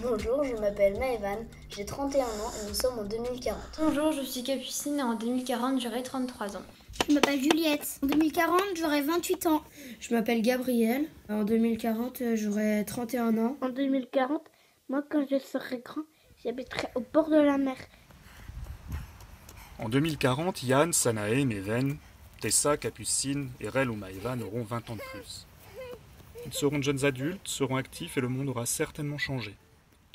Bonjour, je m'appelle Maëvan, j'ai 31 ans et nous sommes en 2040. Bonjour, je suis Capucine et en 2040 j'aurai 33 ans. Je m'appelle Juliette. En 2040, j'aurai 28 ans. Je m'appelle Gabriel. En 2040, j'aurai 31 ans. En 2040, moi, quand je serai grand, j'habiterai au bord de la mer. En 2040, Yann, Sanae, Meven, Tessa, Capucine, Erel ou Maëvan auront 20 ans de plus. Ils seront de jeunes adultes, seront actifs et le monde aura certainement changé.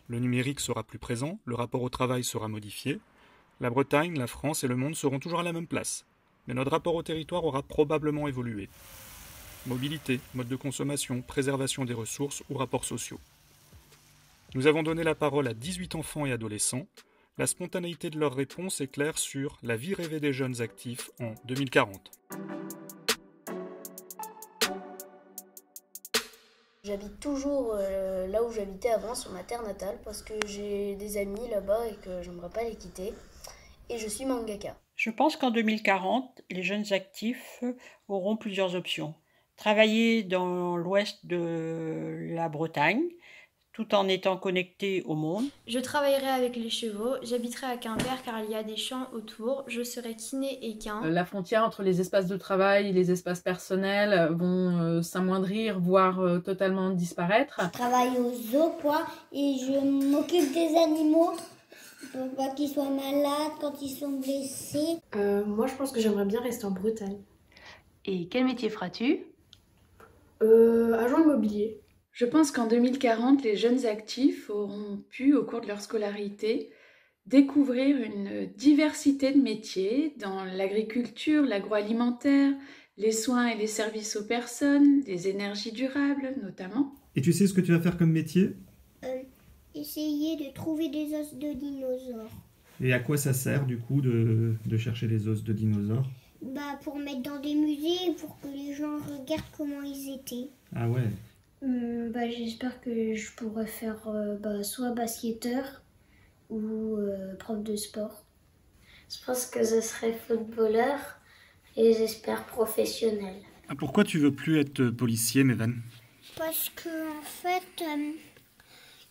Le numérique sera plus présent, le rapport au travail sera modifié. La Bretagne, la France et le monde seront toujours à la même place. Mais notre rapport au territoire aura probablement évolué. Mobilité, mode de consommation, préservation des ressources ou rapports sociaux. Nous avons donné la parole à 18 enfants et adolescents. La spontanéité de leurs réponses est claire sur la vie rêvée des jeunes actifs en 2040. J'habite toujours là où j'habitais avant, sur ma terre natale, parce que j'ai des amis là-bas et que j'aimerais pas les quitter. Et je suis mangaka. Je pense qu'en 2040, les jeunes actifs auront plusieurs options. Travailler dans l'ouest de la Bretagne, tout en étant connectés au monde. Je travaillerai avec les chevaux, j'habiterai à Quimper car il y a des champs autour, je serai kiné et quin. La frontière entre les espaces de travail et les espaces personnels vont s'amoindrir, voire totalement disparaître. Je travaille au zoo, quoi, et je m'occupe des animaux pour pas qu'ils soient malades quand ils sont blessés. Moi, je pense que j'aimerais bien rester en Bretagne. Et quel métier feras-tu ? Agent immobilier. Je pense qu'en 2040, les jeunes actifs auront pu, au cours de leur scolarité, découvrir une diversité de métiers dans l'agriculture, l'agroalimentaire, les soins et les services aux personnes, les énergies durables notamment. Et tu sais ce que tu vas faire comme métier ? Essayer de trouver des os de dinosaures. Et à quoi ça sert du coup de chercher les os de dinosaures ? Pour mettre dans des musées, pour que les gens regardent comment ils étaient. Ah ouais. J'espère que je pourrai faire soit basketteur ou prof de sport. Je pense que je serai footballeur et j'espère professionnel. Pourquoi tu veux plus être policier, Mevan ? Parce que en fait,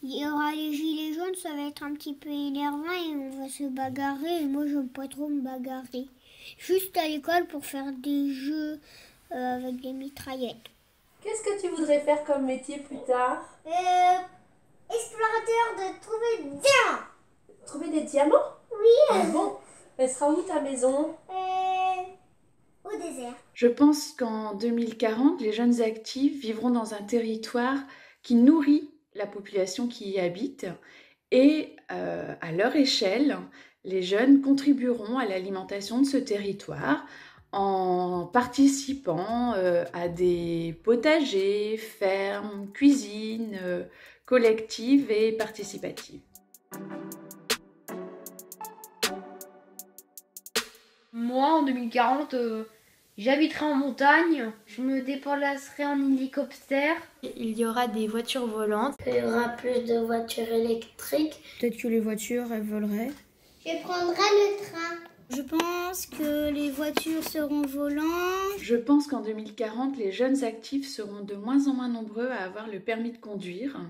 il y aura les gilets jaunes, ça va être un petit peu énervant et on va se bagarrer. Et moi, j'aime pas trop me bagarrer. Juste à l'école pour faire des jeux avec des mitraillettes. Qu'est-ce que tu voudrais faire comme métier plus tard ? Explorateur de trouver des diamants. Trouver des diamants ? Oui. Ah bon ? Elle sera où ta maison ? Au désert. Je pense qu'en 2040, les jeunes actifs vivront dans un territoire qui nourrit la population qui y habite et à leur échelle, les jeunes contribueront à l'alimentation de ce territoire en participant à des potagers, fermes, cuisines collectives et participatives. Moi, en 2040, j'habiterai en montagne, je me déplacerai en hélicoptère. Il y aura des voitures volantes. Il y aura plus de voitures électriques. Peut-être que les voitures, elles voleraient. Je prendrai le train. Je pense que les voitures seront volantes. Je pense qu'en 2040, les jeunes actifs seront de moins en moins nombreux à avoir le permis de conduire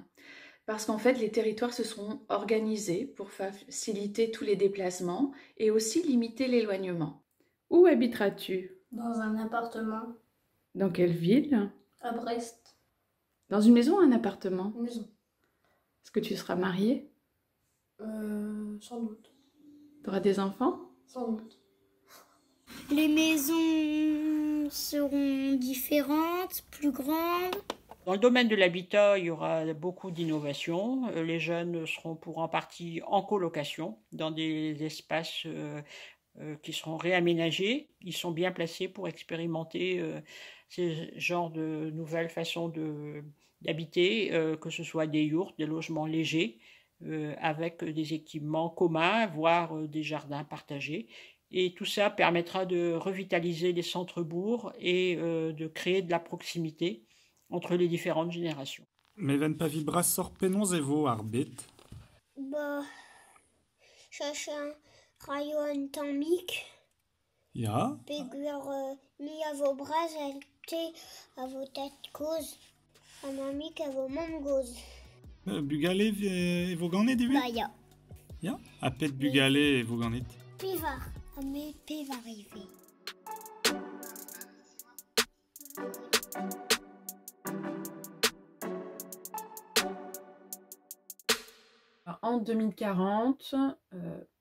parce qu'en fait, les territoires se seront organisés pour faciliter tous les déplacements et aussi limiter l'éloignement. Où habiteras-tu ? Dans un appartement. Dans quelle ville ? À Brest. Dans une maison ou un appartement ? Une maison. Est-ce que tu seras mariée ? Sans doute. Tu auras des enfants ? Sans doute. Les maisons seront différentes, plus grandes. Dans le domaine de l'habitat, il y aura beaucoup d'innovations. Les jeunes seront pour en partie en colocation dans des espaces qui seront réaménagés. Ils sont bien placés pour expérimenter ces genres de nouvelles façons d'habiter, que ce soit des yourtes, des logements légers, avec des équipements communs, voire des jardins partagés. Et tout ça permettra de revitaliser les centres-bourgs et de créer de la proximité entre les différentes générations. Meven pavi brassor penons evo arbet. Chercher rayon tamique. Ja. Pegur mi a vos bras alte, à vos têtes cause, à mamie à vos mangoes. Bugale vous gagnez du Bah, ja. Ja, appet bugale vous gagnez. Pevar. Mais pevar arrivé. En 2040,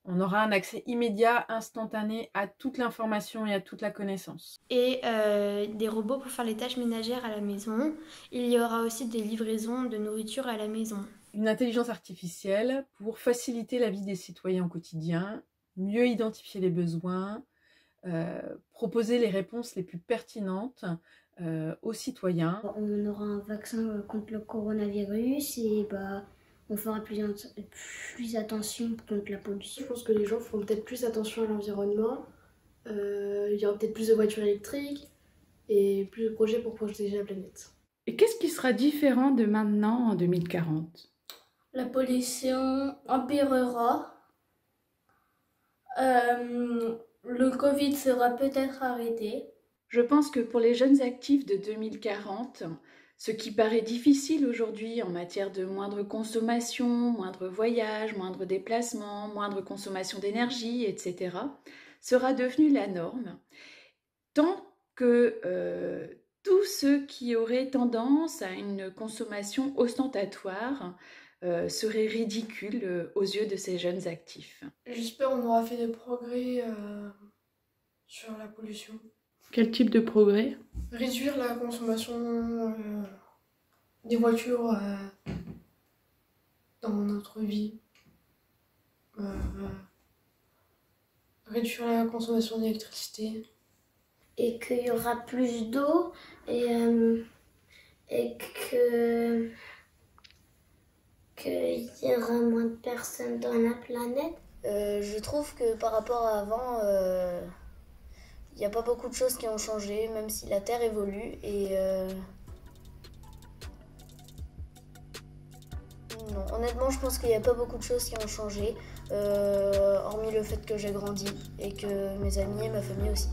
on aura un accès immédiat, instantané à toute l'information et à toute la connaissance. Et des robots pour faire les tâches ménagères à la maison. Il y aura aussi des livraisons de nourriture à la maison. Une intelligence artificielle pour faciliter la vie des citoyens au quotidien, mieux identifier les besoins, proposer les réponses les plus pertinentes aux citoyens. On aura un vaccin contre le coronavirus et on fera plus attention contre la pollution. Je pense que les gens feront peut-être plus attention à l'environnement. Il y aura peut-être plus de voitures électriques et plus de projets pour protéger la planète. Et qu'est-ce qui sera différent de maintenant en 2040 ? La pollution empirera. Le Covid sera peut-être arrêté. Je pense que pour les jeunes actifs de 2040, ce qui paraît difficile aujourd'hui en matière de moindre consommation, moindre voyage, moindre déplacement, moindre consommation d'énergie, etc., sera devenu la norme, tant que tous ceux qui auraient tendance à une consommation ostentatoire seraient ridicules aux yeux de ces jeunes actifs. J'espère qu'on aura fait des progrès sur la pollution. Quel type de progrès ? Réduire la consommation des voitures dans notre vie. Réduire la consommation d'électricité. Et qu'il y aura plus d'eau et qu'il y aura moins de personnes dans la planète. Je trouve que par rapport à avant, il n'y a pas beaucoup de choses qui ont changé, même si la Terre évolue. Et non, honnêtement, je pense qu'il n'y a pas beaucoup de choses qui ont changé, hormis le fait que j'ai grandi et que mes amis et ma famille aussi.